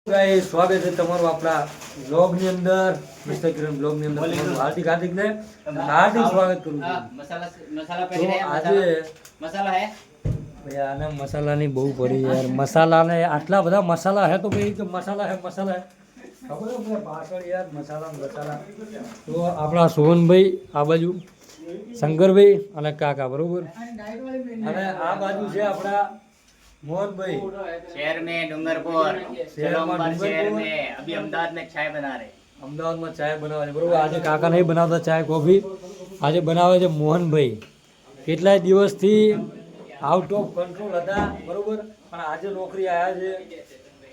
guys સ્વાગત છે તમારું આપણા બ્લોગ ની અંદર મિસ્ટર કિરણ બ્લોગ ની અંદર હાર્દિક સ્વાગત કરું છું મસાલા પડી રહ્યા આજે મસાલા હે ભાઈ આના મસાલાની બહુ પડી યાર મસાલાને આટલા બધા મસાલા હે તો ભાઈ કે મસાલા હે ખબર છે પાછળ યાર મસાલા તો આપણા સોહનભાઈ આ બાજુ શંકરભાઈ અને કાકા બરોબર અને આ બાજુ છે આપણા मोहन शहर में डूंगरपुर शहर में अभी अहमदाबाद में चाय बना रहे અમદાવાદમાં ચાય બનાવે છે બરોબર આજે કાકા નહીં બનાવતા ચાય કોફી આજે બનાવે છે મોહનભાઈ કેટલાય દિવસથી આઉટ ઓફ કંટ્રોલ હતા બરોબર પણ આજે નોકરી આવ્યા છે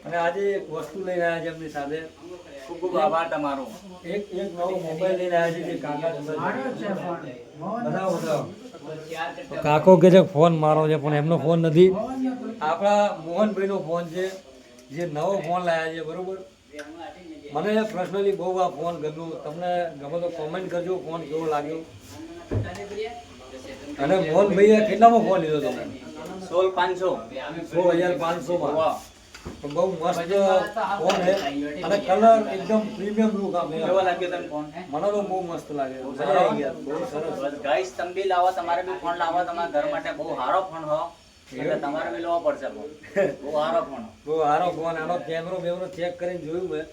અને આજે એક વસ્તુ લઈને આવ્યા છે એમની સાથે ખૂબ ખૂબ આભાર તમારો એક નવો મોબાઈલ લઈને આવ્યા છે જે કાકા બતાવો કાકો કે છે ફોન મારો છે પણ એમનો ફોન નથી આપણા મોહનભાઈનો ફોન છે જે નવો ફોન લાવ્યા છે બરોબર મને પર્સનલી બહુ આ ફોન ગમ્યો તમને ગમે તો કોમેન્ટ કરજો ફોન કેવો લાગ્યો અને મોહનભાઈએ કેટલામાં ફોન લીધો તમે 16500 બહુ મસ્ત ફોન છે અને કલર એકદમ પ્રીમિયમ લુક આપે કેવો લાગ્યો તને ફોન મને તો બહુ મસ્ત લાગે મજા આવી ગયા બહુ સરસ ગાઈસ તમે બી લાવો તમારે બી ફોન લાવો તમારા ઘર માટે બહુ સારો ફોન હો એટલે તમારે બી લેવો પડશે ફોન બહુ સારો ફોન આનો કેમેરો ચેક કરીને જોયું મેં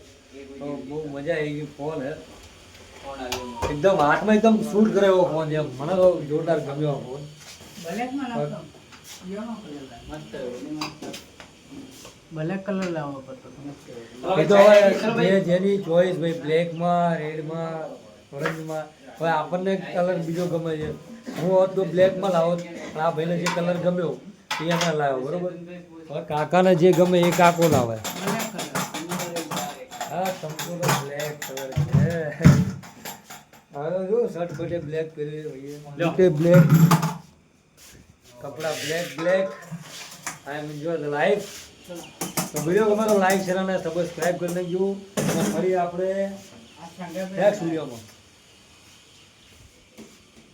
તો બહુ મજા આવી ગઈ ફોન હે એકદમ હાથમાં એકદમ શૂટ કરે એવો ફોન છે મને તો જોરદાર ગમ્યો ફોન બ્લેક કલર લાવવો પડતો એ તો હવે જેની ચોઈસ ભાઈ બ્લેકમાં રેડમાં ઓરેન્જમાં હવે આપણને કલર બીજો ગમે છે હું હોત તો બ્લેકમાં લાવો પણ આ ભાઈને જે કલર ગમ્યો એ એમાં લાવ્યો બરોબર હવે કાકાને જે ગમે એ કાકો લાવે હા તમકો તો બ્લેક કલર છે હવે જો શર્ટ બટે બ્લેક પહેરી બ્લેક કપડા black I am enjoy the life તો વિડીયો ગમે તો લાઈક શેર અને સબસ્ક્રાઈબ કરી નાખજો ફરી આપણે નેક્સ્ટ વિડીયોમાં